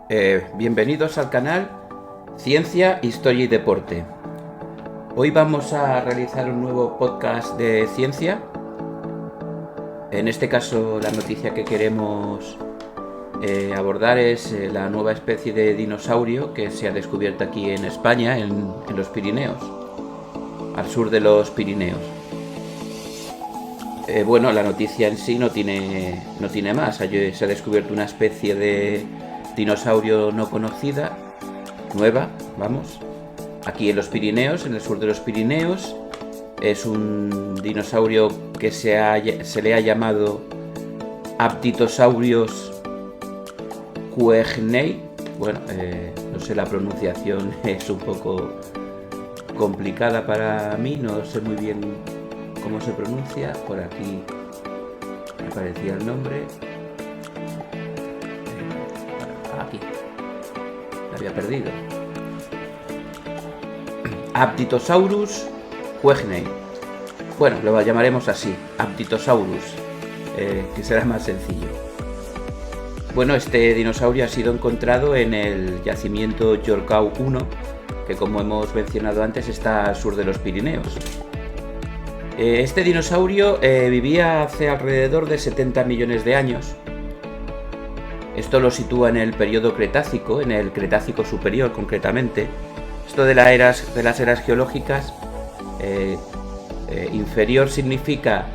Bienvenidos al canal Ciencia, Historia y Deporte. Hoy vamos a realizar un nuevo podcast de ciencia. En este caso, la noticia que queremos abordar es la nueva especie de dinosaurio que se ha descubierto aquí en España, en los Pirineos, al sur de los Pirineos. Bueno, la noticia en sí no tiene más. Se ha descubierto una especie de dinosaurio no conocida, nueva, vamos, aquí en los Pirineos, en el sur de los Pirineos. Es un dinosaurio que se le ha llamado Aptitosaurus cuehnei. Bueno, no sé, la pronunciación es un poco complicada para mí, no sé muy bien cómo se pronuncia. Por aquí me aparecía el nombre. Aquí lo había perdido. Aptitosaurus cuehnei. Bueno, lo llamaremos así, Aptitosaurus, que será más sencillo. Bueno, este dinosaurio ha sido encontrado en el yacimiento Yorkau 1, que como hemos mencionado antes está al sur de los Pirineos. Este dinosaurio vivía hace alrededor de 70 millones de años. Esto lo sitúa en el periodo Cretácico, en el Cretácico superior concretamente. Esto de las eras geológicas, inferior significa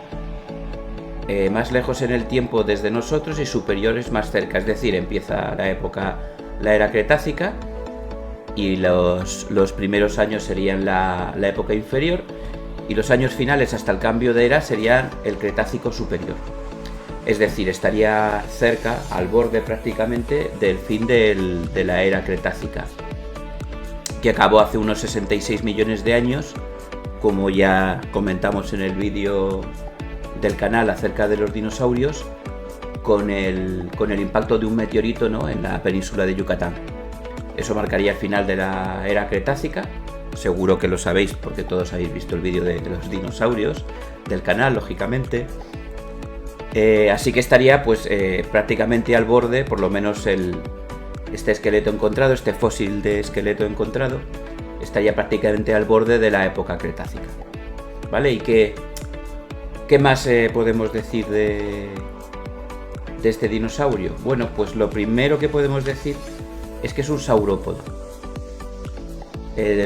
más lejos en el tiempo desde nosotros y superior es más cerca, es decir, empieza la era Cretácica y los primeros años serían la época inferior y los años finales hasta el cambio de era serían el Cretácico superior. Es decir, estaría cerca, al borde prácticamente, del fin de la era Cretácica, que acabó hace unos 66 millones de años, como ya comentamos en el vídeo del canal acerca de los dinosaurios, con el impacto de un meteorito, ¿no?, en la península de Yucatán. Eso marcaría el final de la era Cretácica. Seguro que lo sabéis porque todos habéis visto el vídeo de los dinosaurios del canal, lógicamente. Así que estaría pues prácticamente al borde, por lo menos este esqueleto encontrado, este fósil de esqueleto encontrado, estaría prácticamente al borde de la época Cretácica. ¿Vale? ¿Y qué más podemos decir de este dinosaurio? Bueno, pues lo primero que podemos decir es que es un saurópodo.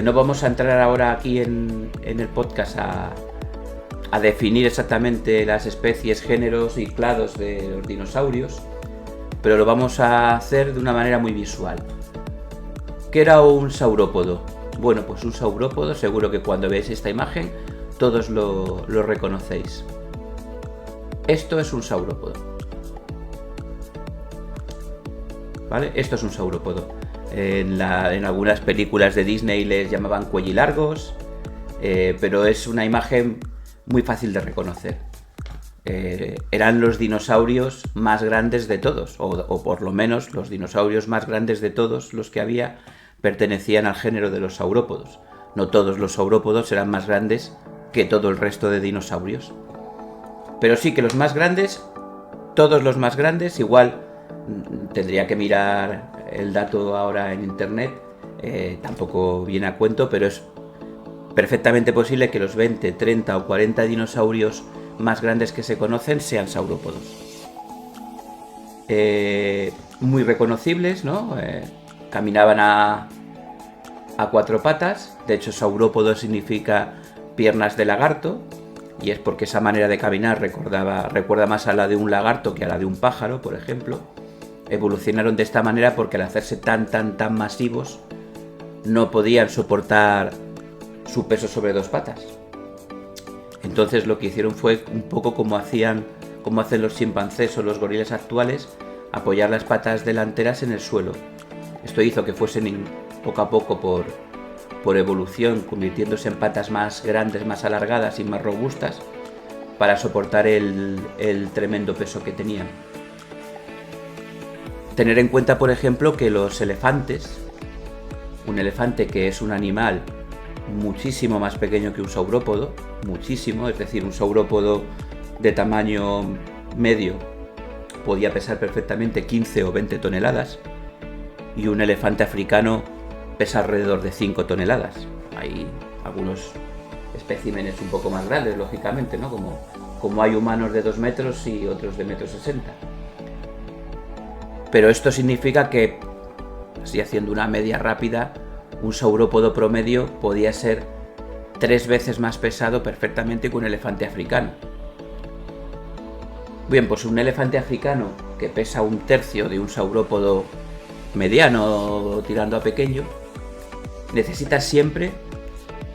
No vamos a entrar ahora aquí en el podcast a definir exactamente las especies, géneros y clados de los dinosaurios, pero lo vamos a hacer de una manera muy visual. ¿Qué era un saurópodo? Bueno, pues un saurópodo, seguro que cuando veáis esta imagen todos lo reconocéis. Esto es un saurópodo. ¿Vale? Esto es un saurópodo. En algunas películas de Disney les llamaban cuellilargos, pero es una imagen muy fácil de reconocer. Eran los dinosaurios más grandes de todos, o por lo menos los dinosaurios más grandes de todos los que había pertenecían al género de los saurópodos. No todos los saurópodos eran más grandes que todo el resto de dinosaurios, pero sí que los más grandes, todos los más grandes, igual tendría que mirar el dato ahora en internet, tampoco viene a cuento, pero es perfectamente posible que los 20, 30 o 40 dinosaurios más grandes que se conocen sean saurópodos. Muy reconocibles, ¿no? Caminaban a cuatro patas. De hecho, saurópodo significa piernas de lagarto, y es porque esa manera de caminar recuerda más a la de un lagarto que a la de un pájaro, por ejemplo. Evolucionaron de esta manera porque al hacerse tan masivos no podían soportar su peso sobre dos patas. Entonces lo que hicieron fue un poco como hacen los chimpancés o los gorilas actuales, apoyar las patas delanteras en el suelo. Esto hizo que fuesen poco a poco por evolución convirtiéndose en patas más grandes, más alargadas y más robustas para soportar el tremendo peso que tenían. Tener en cuenta, por ejemplo, que los elefantes, un elefante que es un animal muchísimo más pequeño que un saurópodo, muchísimo, es decir, un saurópodo de tamaño medio podía pesar perfectamente 15 o 20 toneladas. y un elefante africano pesa alrededor de 5 toneladas. Hay algunos especímenes un poco más grandes, lógicamente, ¿no? Como hay humanos de 2 metros y otros de 1,60 m. Pero esto significa que, así haciendo una media rápida, un saurópodo promedio podía ser 3 veces más pesado perfectamente que un elefante africano. Bien, pues un elefante africano que pesa 1/3 de un saurópodo mediano tirando a pequeño, necesita siempre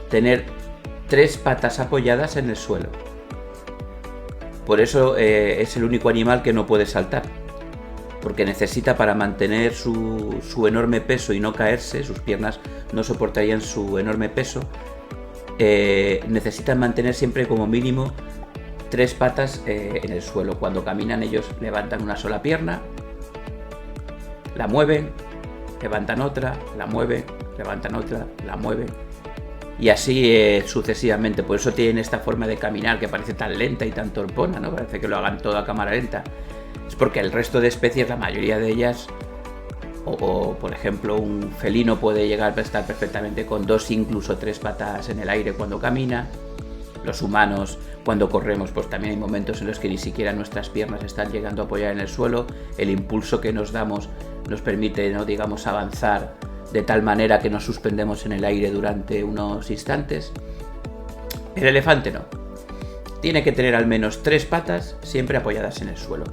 tener 3 patas apoyadas en el suelo. Por eso es el único animal que no puede saltar, porque necesita, para mantener su enorme peso y no caerse, sus piernas no soportarían su enorme peso, necesitan mantener siempre como mínimo 3 patas en el suelo. Cuando caminan ellos levantan una sola pierna, la mueven, levantan otra, la mueven, levantan otra, la mueven, y así sucesivamente. Por eso tienen esta forma de caminar que parece tan lenta y tan torpona, ¿no? Parece que lo hagan todo a cámara lenta. Es porque el resto de especies, la mayoría de ellas, o por ejemplo un felino puede llegar a estar perfectamente con 2, incluso 3 patas en el aire cuando camina. Los humanos, cuando corremos, pues también hay momentos en los que ni siquiera nuestras piernas están llegando a apoyar en el suelo. El impulso que nos damos nos permite, ¿no?, digamos, avanzar de tal manera que nos suspendemos en el aire durante unos instantes. El elefante no. Tiene que tener al menos 3 patas siempre apoyadas en el suelo.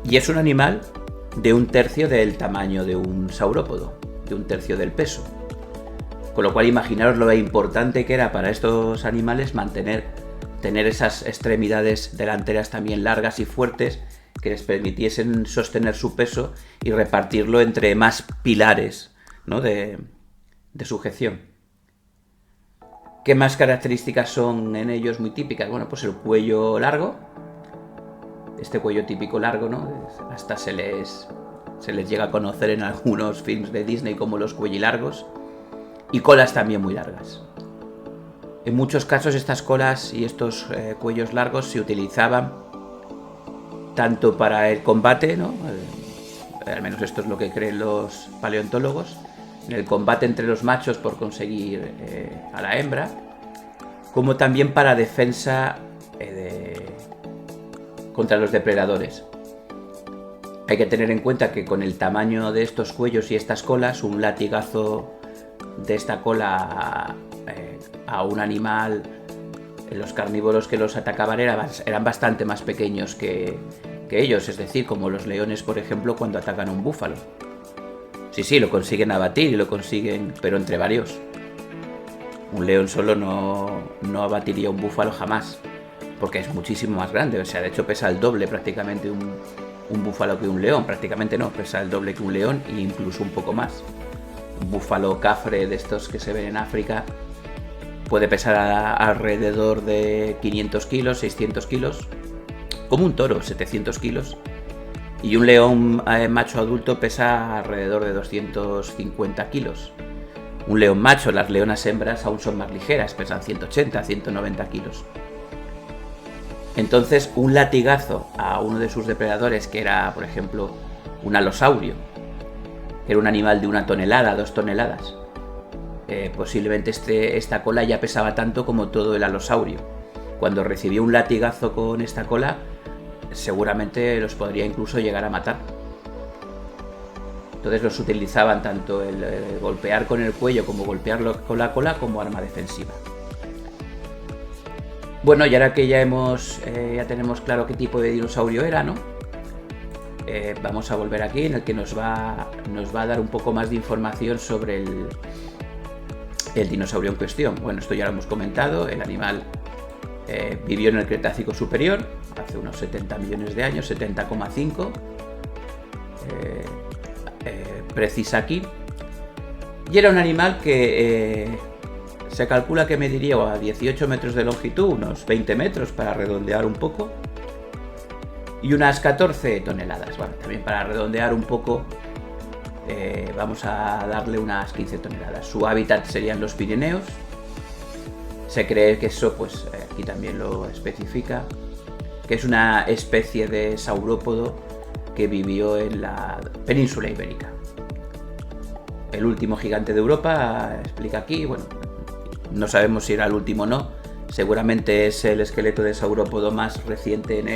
Y es un animal de 1/3 del tamaño de un saurópodo, de 1/3 del peso. Con lo cual, imaginaros lo importante que era para estos animales tener esas extremidades delanteras también largas y fuertes que les permitiesen sostener su peso y repartirlo entre más pilares, ¿no?, de sujeción. ¿Qué más características son en ellos muy típicas? Bueno, pues el cuello largo, este cuello típico largo, ¿no? Hasta se les llega a conocer en algunos films de Disney como los cuellilargos, y colas también muy largas. En muchos casos estas colas y estos cuellos largos se utilizaban tanto para el combate, ¿no?, al menos esto es lo que creen los paleontólogos, en el combate entre los machos por conseguir a la hembra, como también para defensa contra los depredadores. Hay que tener en cuenta que con el tamaño de estos cuellos y estas colas, un latigazo de esta cola a un animal, los carnívoros que los atacaban eran bastante más pequeños que ellos, es decir, como los leones, por ejemplo, cuando atacan a un búfalo. Sí, lo consiguen abatir y lo consiguen, pero entre varios. Un león solo no abatiría un búfalo jamás, porque es muchísimo más grande. O sea, de hecho pesa el doble prácticamente un búfalo que un león. Prácticamente no, pesa el doble que un león e incluso un poco más. Un búfalo cafre de estos que se ven en África puede pesar alrededor de 500 kilos, 600 kilos, como un toro, 700 kilos. Y un león macho adulto pesa alrededor de 250 kilos. Un león macho, las leonas hembras aún son más ligeras, pesan 180, 190 kilos. Entonces, un latigazo a uno de sus depredadores, que era, por ejemplo, un alosaurio, que era un animal de 1 tonelada, 2 toneladas, posiblemente esta cola ya pesaba tanto como todo el alosaurio. Cuando recibió un latigazo con esta cola, seguramente los podría incluso llegar a matar. Entonces los utilizaban tanto el golpear con el cuello como golpearlo con la cola como arma defensiva. Bueno, y ahora que ya tenemos claro qué tipo de dinosaurio era, ¿no? Vamos a volver aquí, en el que nos va a dar un poco más de información sobre el dinosaurio en cuestión. Bueno, esto ya lo hemos comentado. El animal vivió en el Cretácico superior, hace unos 70 millones de años, 70,5, precisa aquí. Y era un animal que se calcula que mediría a 18 metros de longitud, unos 20 metros para redondear un poco, y unas 14 toneladas. Bueno, también para redondear un poco, vamos a darle unas 15 toneladas. Su hábitat serían los Pirineos. Se cree que eso, pues aquí también lo especifica, que es una especie de saurópodo que vivió en la península ibérica. el último gigante de Europa, explica aquí, bueno, no sabemos si era el último o no, seguramente es el esqueleto de saurópodo más reciente en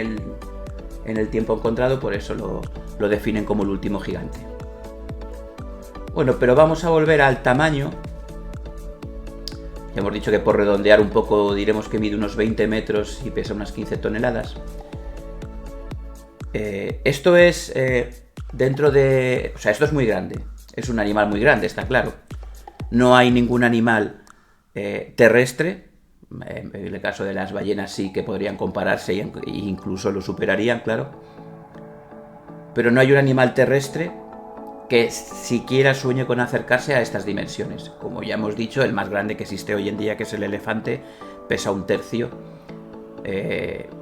el tiempo encontrado, por eso lo definen como el último gigante. Bueno, pero vamos a volver al tamaño. Ya hemos dicho que por redondear un poco diremos que mide unos 20 metros y pesa unas 15 toneladas. Esto es dentro de... O sea, esto es muy grande. Es un animal muy grande, está claro. No hay ningún animal terrestre. En el caso de las ballenas sí que podrían compararse e incluso lo superarían, claro. Pero no hay un animal terrestre que siquiera sueñe con acercarse a estas dimensiones. Como ya hemos dicho, el más grande que existe hoy en día, que es el elefante, pesa un tercio,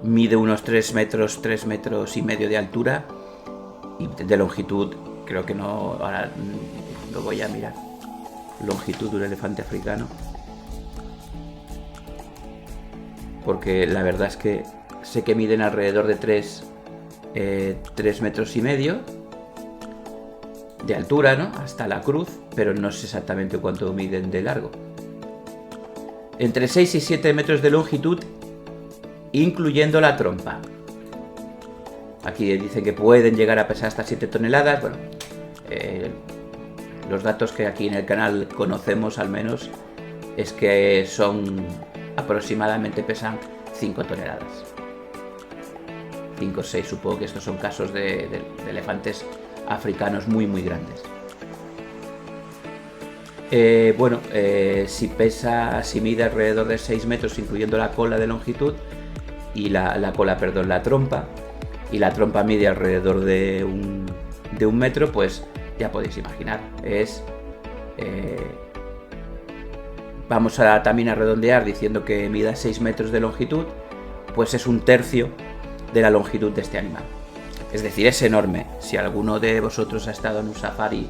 mide unos 3 metros y medio de altura, y de longitud, creo que no, ahora lo voy a mirar, longitud de un elefante africano, porque la verdad es que sé que miden alrededor de 3 metros y medio de altura, ¿no? Hasta la cruz, pero no sé exactamente cuánto miden de largo. Entre 6 y 7 metros de longitud, incluyendo la trompa. Aquí dicen que pueden llegar a pesar hasta 7 toneladas. Bueno, los datos que aquí en el canal conocemos al menos es que son aproximadamente, pesan 5 toneladas. 5 o 6, supongo que estos son casos de elefantes africanos muy grandes. Si mide alrededor de 6 metros, incluyendo la cola de longitud, y la trompa, y la trompa mide alrededor de un metro, pues ya podéis imaginar, vamos también a redondear diciendo que mida 6 metros de longitud, pues es un tercio de la longitud de este animal. Es decir, es enorme. Si alguno de vosotros ha estado en un safari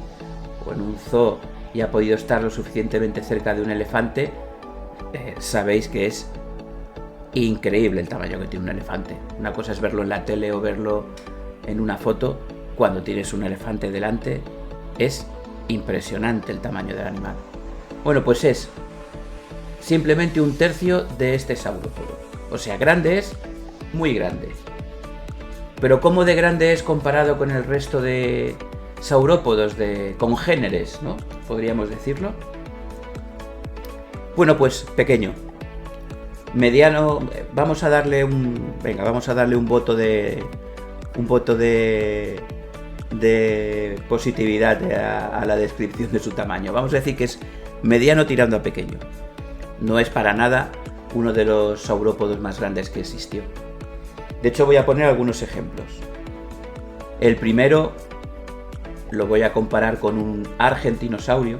o en un zoo y ha podido estar lo suficientemente cerca de un elefante, sabéis que es increíble el tamaño que tiene un elefante. Una cosa es verlo en la tele o verlo en una foto. Cuando tienes un elefante delante, es impresionante el tamaño del animal. Bueno, pues es simplemente un tercio de este saurópodo. O sea, grande es, muy grande. Pero ¿cómo de grande es comparado con el resto de saurópodos congéneres, ¿no? Podríamos decirlo. Bueno, pues pequeño. Mediano, vamos a darle un voto de positividad a la descripción de su tamaño. Vamos a decir que es mediano tirando a pequeño. No es para nada uno de los saurópodos más grandes que existió. De hecho, voy a poner algunos ejemplos. El primero lo voy a comparar con un argentinosaurio,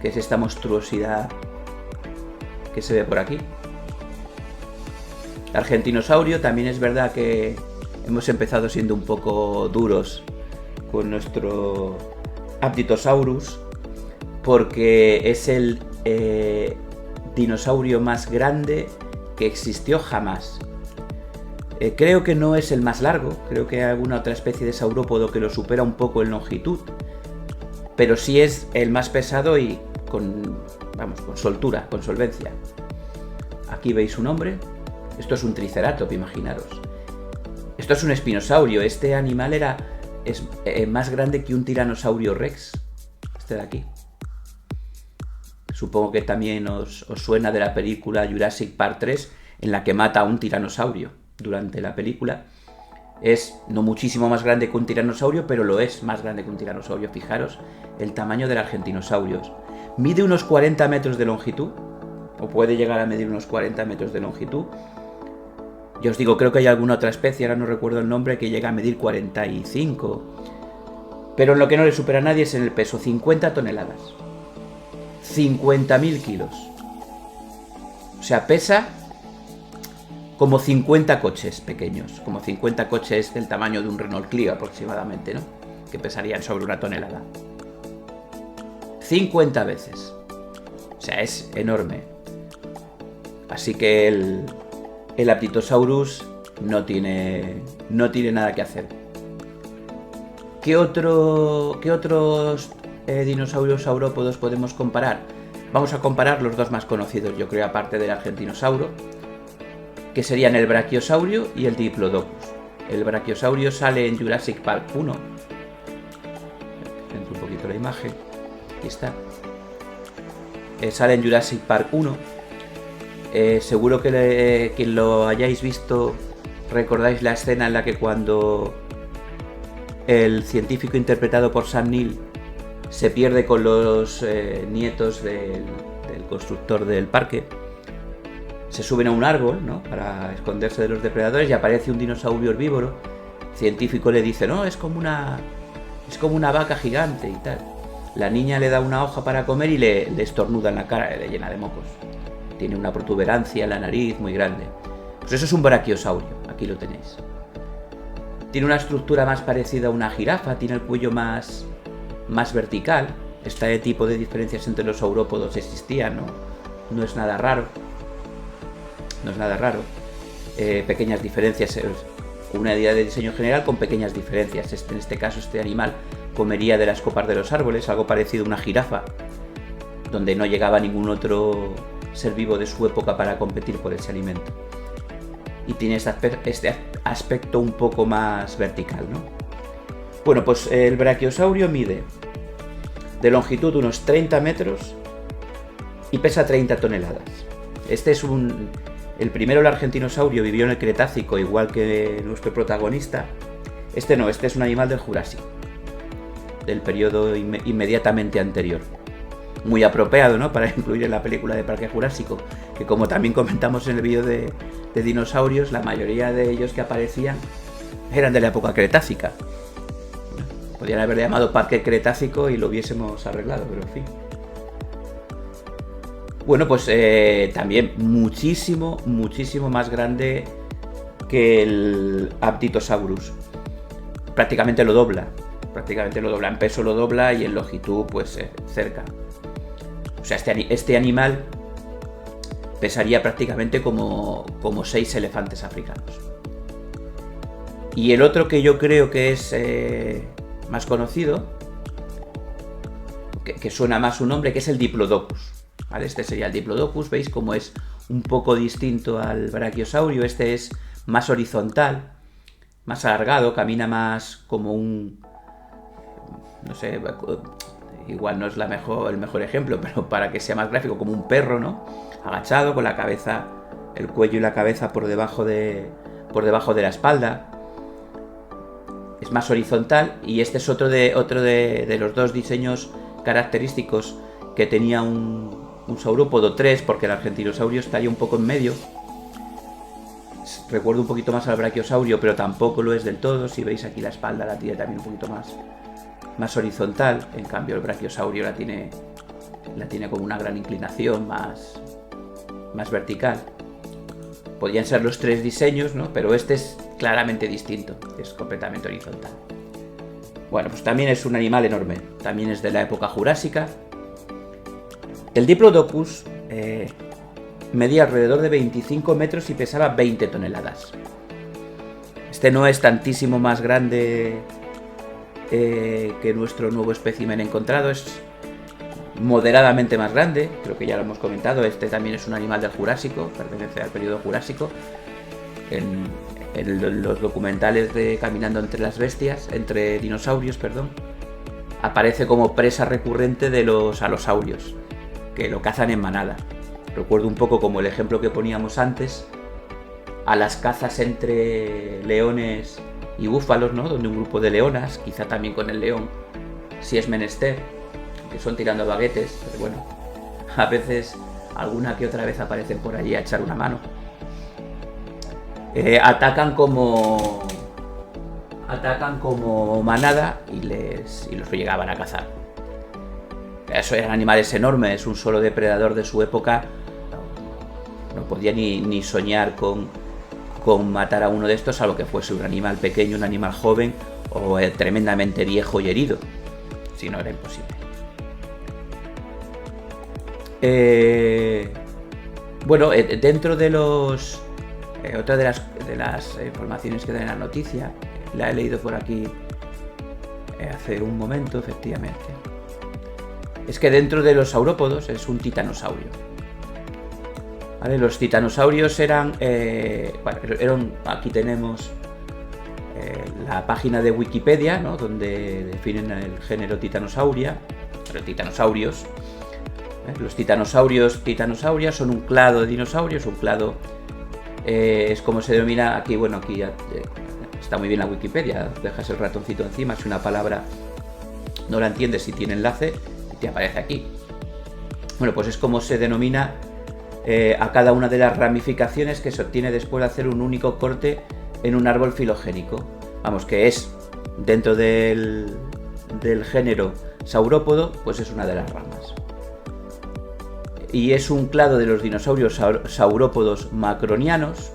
que es esta monstruosidad que se ve por aquí. Argentinosaurio, también es verdad que hemos empezado siendo un poco duros con nuestro Apatosaurus, porque es el dinosaurio más grande que existió jamás. Creo que no es el más largo, creo que hay alguna otra especie de saurópodo que lo supera un poco en longitud, pero sí es el más pesado y con soltura, con solvencia. Aquí veis su nombre. Esto es un triceratop, imaginaros. Esto es un espinosaurio. Este animal es más grande que un tiranosaurio rex. Este de aquí. Supongo que también os suena de la película Jurassic Park 3, en la que mata a un tiranosaurio durante la película. Es no muchísimo más grande que un tiranosaurio, pero lo es más grande que un tiranosaurio. Fijaros el tamaño del argentinosaurios. Mide unos 40 metros de longitud, o puede llegar a medir unos 40 metros de longitud. Ya os digo, creo que hay alguna otra especie, ahora no recuerdo el nombre, que llega a medir 45. Pero en lo que no le supera a nadie es en el peso, 50 toneladas. 50.000 kilos. O sea, pesa como 50 coches pequeños, como 50 coches del tamaño de un Renault Clio aproximadamente, ¿no? Que pesarían sobre una tonelada. 50 veces. O sea, es enorme. Así que el Apatosaurus no tiene nada que hacer. ¿Qué otros dinosaurios saurópodos podemos comparar? Vamos a comparar los dos más conocidos, yo creo, aparte del argentinosauro, que serían el brachiosaurio y el diplodocus. El brachiosaurio sale en Jurassic Park 1. Centro un poquito la imagen. Aquí está. Sale en Jurassic Park 1. Seguro que quien lo hayáis visto recordáis la escena en la que cuando el científico interpretado por Sam Neill se pierde con los nietos del constructor del parque. Se suben a un árbol, ¿no?, para esconderse de los depredadores y aparece un dinosaurio herbívoro. El científico le dice, no, es como una vaca gigante y tal. La niña le da una hoja para comer y le estornuda en la cara, le llena de mocos. Tiene una protuberancia en la nariz muy grande. Pues eso es un brachiosaurio, aquí lo tenéis. Tiene una estructura más parecida a una jirafa, tiene el cuello más vertical. Este tipo de diferencias entre los saurópodos existían, no es nada raro. No es nada raro. Pequeñas diferencias, una idea de diseño general con pequeñas diferencias. En este caso, este animal comería de las copas de los árboles, algo parecido a una jirafa, donde no llegaba ningún otro ser vivo de su época para competir por ese alimento. Y tiene este aspecto un poco más vertical, ¿no? Bueno, pues el brachiosaurio mide de longitud unos 30 metros y pesa 30 toneladas. Este es el primero, el argentinosaurio, vivió en el Cretácico, igual que nuestro protagonista. Este es un animal del Jurásico, del periodo inmediatamente anterior. Muy apropiado, ¿no?, para incluir en la película de Parque Jurásico, que como también comentamos en el vídeo de dinosaurios, la mayoría de ellos que aparecían eran de la época cretácica. Podrían haberle llamado Parque Cretácico y lo hubiésemos arreglado, pero en fin. Bueno, pues también muchísimo más grande que el Aptitosaurus. Prácticamente lo dobla. En peso lo dobla y en longitud pues cerca. O sea, este animal pesaría prácticamente como 6 elefantes africanos. Y el otro que yo creo que es más conocido, que suena más su nombre, que es el Diplodocus. ¿Vale? Este sería el Diplodocus, veis cómo es un poco distinto al brachiosaurio. Este es más horizontal, más alargado, camina más como un... no sé, igual no es el mejor ejemplo, pero para que sea más gráfico, como un perro, ¿no?, agachado, con la cabeza, el cuello y la cabeza por debajo de la espalda. Es más horizontal, y este es otro de los dos diseños característicos que tenía un saurópodo 3, porque el argentinosaurio estaría un poco en medio. Recuerdo un poquito más al brachiosaurio, pero tampoco lo es del todo. Si veis aquí la espalda la tiene también un poquito más horizontal. En cambio el brachiosaurio la tiene como una gran inclinación más vertical. Podrían ser los tres diseños, ¿no?, pero este es claramente distinto, es completamente horizontal. Bueno, pues también es un animal enorme, también es de la época jurásica. El Diplodocus medía alrededor de 25 metros y pesaba 20 toneladas. Este no es tantísimo más grande que nuestro nuevo espécimen encontrado, es moderadamente más grande, creo que ya lo hemos comentado. Este también es un animal del Jurásico, pertenece al periodo Jurásico. En los documentales de Caminando entre dinosaurios, aparece como presa recurrente de los alosaurios, que lo cazan en manada. Recuerdo un poco como el ejemplo que poníamos antes, a las cazas entre leones y búfalos, ¿no?, donde un grupo de leonas, quizá también con el león, si es menester, que son tirando baguetes, pero bueno, a veces alguna que otra vez aparecen por allí a echar una mano. Atacan como manada y los llegaban a cazar. Eso eran animales enormes, un solo depredador de su época no podía ni soñar con matar a uno de estos, salvo que fuese un animal pequeño, un animal joven o tremendamente viejo y herido. Si no, era imposible. Bueno, dentro de los... otra de las informaciones que dan en la noticia, la he leído por aquí hace un momento, efectivamente. es que dentro de los saurópodos es un titanosaurio. ¿Vale? Los titanosaurios eran... aquí tenemos la página de Wikipedia, ¿no? Donde definen el género Titanosauria, los titanosaurios. Los titanosaurias son un clado de dinosaurios, un clado es como se denomina aquí, bueno, aquí ya está muy bien la Wikipedia, dejas el ratoncito encima, si una palabra no la entiendes, si tiene enlace, te aparece aquí. Bueno, pues es como se denomina a cada una de las ramificaciones que se obtiene después de hacer un único corte en un árbol filogénico. Vamos, que es dentro del género saurópodo, pues es una de las ramas. Y es un clado de los dinosaurios saurópodos macronianos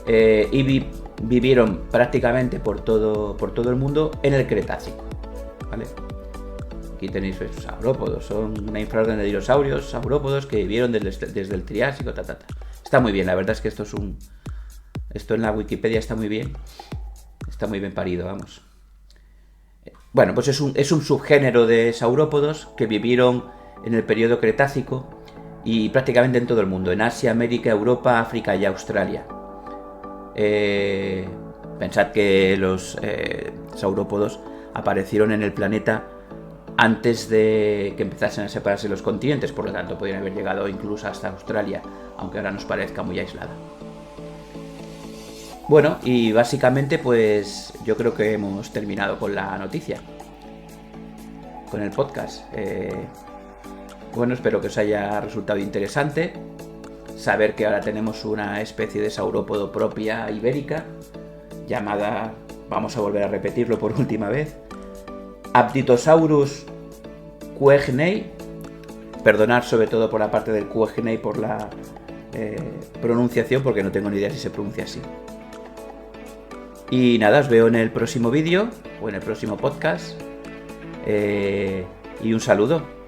y vivieron prácticamente por todo el mundo en el Cretácico, ¿vale? Aquí tenéis esos saurópodos, son una infraorden de dinosaurios saurópodos que vivieron desde el Triásico, Está muy bien, la verdad es que esto en la Wikipedia está muy bien parido, vamos. Bueno, pues es un subgénero de saurópodos que vivieron en el periodo Cretácico y prácticamente en todo el mundo, en Asia, América, Europa, África y Australia. Pensad que los saurópodos aparecieron en el planeta antes de que empezasen a separarse los continentes, por lo tanto podrían haber llegado incluso hasta Australia, aunque ahora nos parezca muy aislada. Bueno, y básicamente pues yo creo que hemos terminado con la noticia, con el podcast. Bueno, espero que os haya resultado interesante saber que ahora tenemos una especie de saurópodo propia ibérica llamada, vamos a volver a repetirlo por última vez, Aptitosaurus cuegnei. Perdonad sobre todo por la parte del cuegnei por la pronunciación, porque no tengo ni idea si se pronuncia así. Y nada, os veo en el próximo vídeo o en el próximo podcast y un saludo.